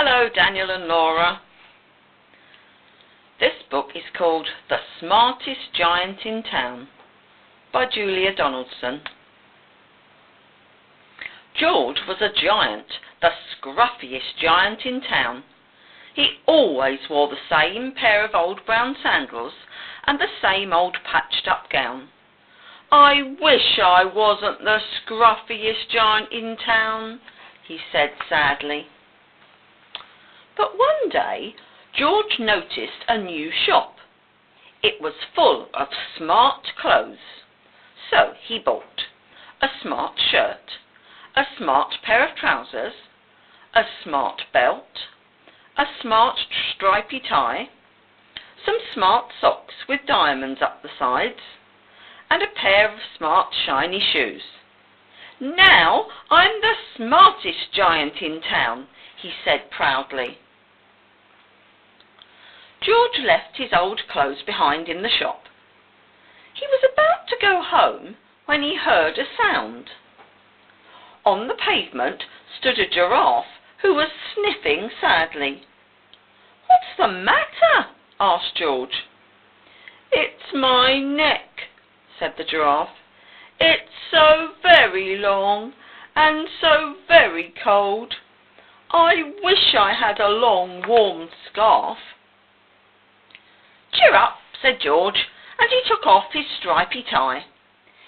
Hello, Daniel and Laura. This book is called The Smartest Giant in Town by Julia Donaldson. George was a giant, the scruffiest giant in town. He always wore the same pair of old brown sandals and the same old patched-up gown. "I wish I wasn't the scruffiest giant in town," he said sadly. But one day, George noticed a new shop. It was full of smart clothes. So he bought a smart shirt, a smart pair of trousers, a smart belt, a smart stripy tie, some smart socks with diamonds up the sides, and a pair of smart shiny shoes. "Now I'm the smartest giant in town," he said proudly. George left his old clothes behind in the shop. He was about to go home when he heard a sound. On the pavement stood a giraffe who was sniffing sadly. "What's the matter?" asked George. "It's my neck," said the giraffe. "It's so very long and so very cold. I wish I had a long warm scarf." "Cheer up," said George, and he took off his stripy tie.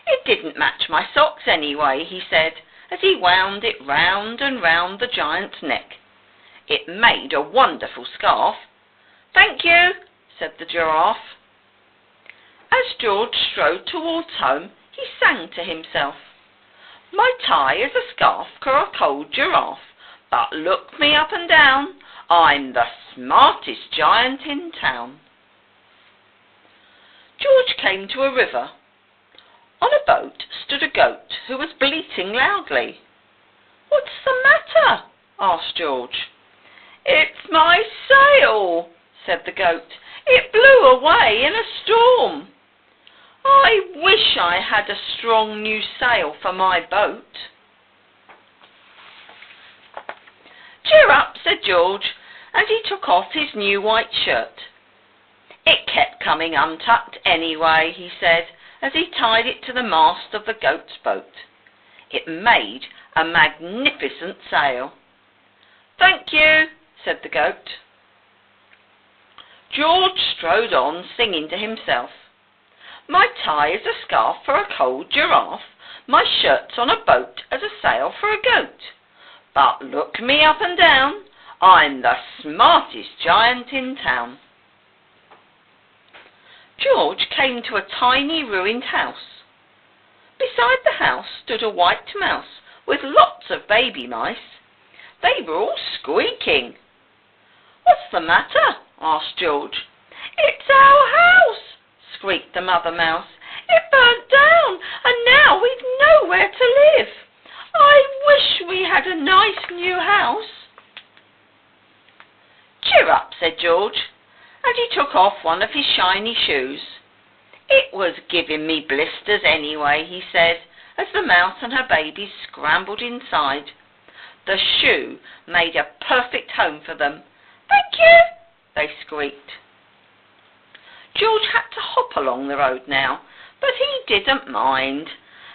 "It didn't match my socks anyway," he said, as he wound it round and round the giant's neck. It made a wonderful scarf. "Thank you," said the giraffe. As George strode towards home, he sang to himself. "My tie is a scarf for a cold giraffe, but look me up and down, I'm the smartest giant in town." George came to a river. On a boat stood a goat who was bleating loudly. "What's the matter?" asked George. "It's my sail," said the goat. "It blew away in a storm. I wish I had a strong new sail for my boat." "Cheer up," said George, and he took off his new white shirt. "It kept coming untucked anyway," he said, as he tied it to the mast of the goat's boat. It made a magnificent sail. "Thank you," said the goat. George strode on, singing to himself. "My tie is a scarf for a cold giraffe, my shirt's on a boat as a sail for a goat. But look me up and down, I'm the smartest giant in town." George came to a tiny ruined house. Beside the house stood a white mouse with lots of baby mice. They were all squeaking. "What's the matter?" asked George. "It's our house," squeaked the mother mouse. "It burnt down and now we've nowhere to live. I wish we had a nice new house." "Cheer up," said George, and he took off one of his shiny shoes. "It was giving me blisters anyway," he said, as the mouse and her babies scrambled inside. The shoe made a perfect home for them. "Thank you," they squeaked. George had to hop along the road now, but he didn't mind.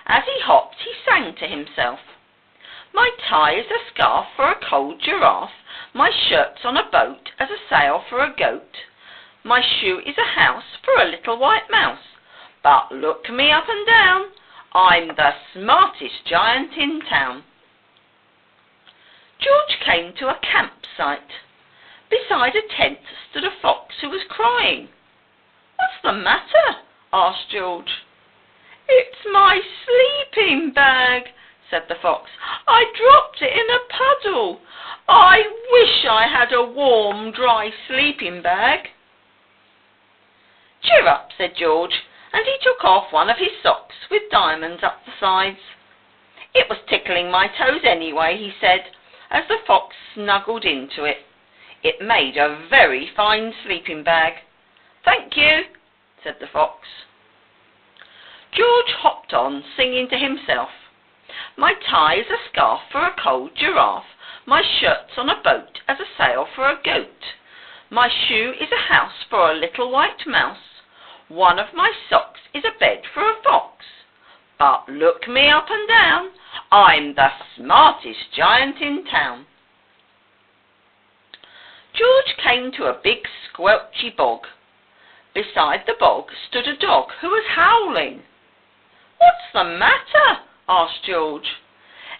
As he hopped, he sang to himself. "My tie is a scarf for a cold giraffe, my shirt's on a boat as a sail for a goat. My shoe is a house for a little white mouse, but look me up and down, I'm the smartest giant in town." George came to a campsite. Beside a tent stood a fox who was crying. "What's the matter?" asked George. "It's my sleeping bag," said the fox. "I dropped it in a puddle. I wish I had a warm, dry sleeping bag." "Cheer up," said George, and he took off one of his socks with diamonds up the sides. "It was tickling my toes anyway," he said, as the fox snuggled into it. It made a very fine sleeping bag. "Thank you," said the fox. George hopped on, singing to himself. "My tie is a scarf for a cold giraffe, My shirt's on a boat as a sail for a goat. My shoe is a house for a little white mouse. One of my socks is a bed for a fox. But look me up and down, I'm the smartest giant in town. George came to a big squelchy bog. Beside the bog stood a dog who was howling. "What's the matter?" asked George.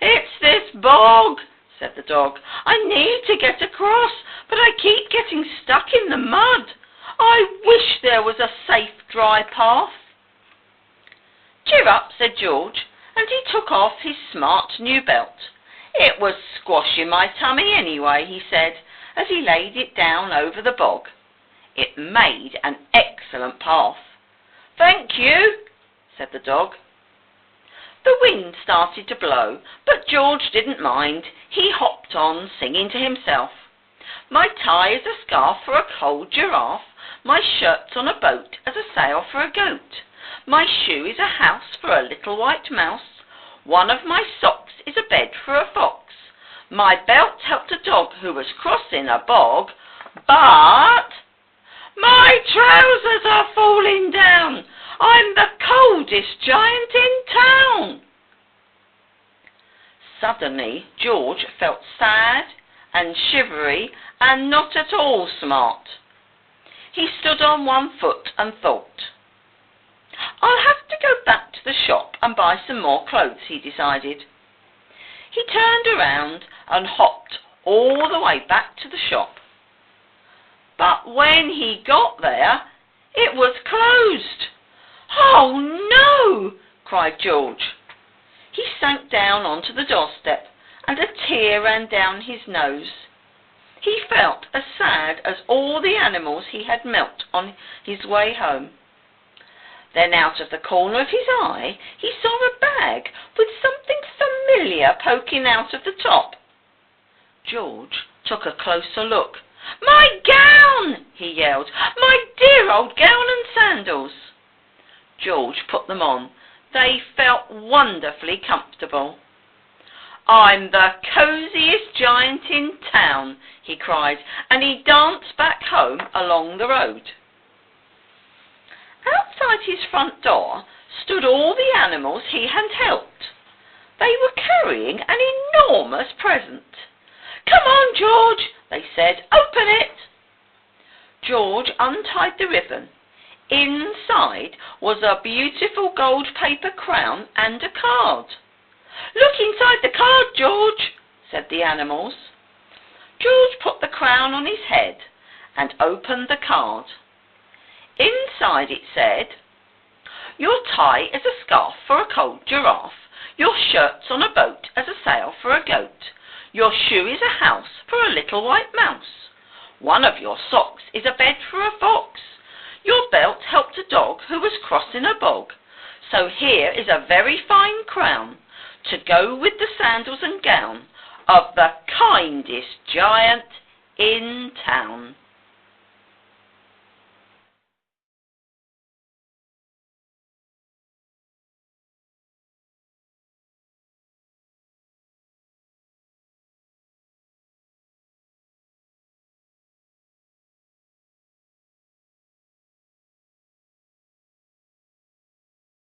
"It's this bog," said the dog. "I need to get across, but I keep getting stuck in the mud. I wish there was a safe, dry path." "Cheer up," said George, and he took off his smart new belt. "It was squashing my tummy anyway," he said, as he laid it down over the bog. It made an excellent path. "Thank you," said the dog. The wind started to blow, but George didn't mind. He hopped on, singing to himself. "My tie is a scarf for a cold giraffe. My shirt's on a boat as a sail for a goat. My shoe is a house for a little white mouse. One of my socks is a bed for a fox. My belt helped a dog who was crossing a bog. But my trousers are falling down. I'm the coldest giant in town." Suddenly, George felt sad and shivery and not at all smart. He stood on one foot and thought. "I'll have to go back to the shop and buy some more clothes," he decided. He turned around and hopped all the way back to the shop. But when he got there, it was closed. "Oh no!" cried George. He sank down onto the doorstep, and a tear ran down his nose. He felt as sad as all the animals he had met on his way home. Then out of the corner of his eye, he saw a bag with something familiar poking out of the top. George took a closer look. "My gown!" he yelled. "My dear old gown and sandals!" George put them on. They felt wonderfully comfortable. "I'm the cosiest giant in town," he cried, and he danced back home along the road. Outside his front door stood all the animals he had helped. They were carrying an enormous present. "Come on, George," they said. "Open it." George untied the ribbon. Inside was a beautiful gold paper crown and a card. "Look inside the card, George," said the animals. George put the crown on his head and opened the card. Inside it said, "Your tie is a scarf for a cold giraffe. Your shirt's on a boat as a sail for a goat. Your shoe is a house for a little white mouse. One of your socks is a bed for a fox. Your belt helped a dog who was crossing a bog. So here is a very fine crown to go with the sandals and gown of the kindest giant in town."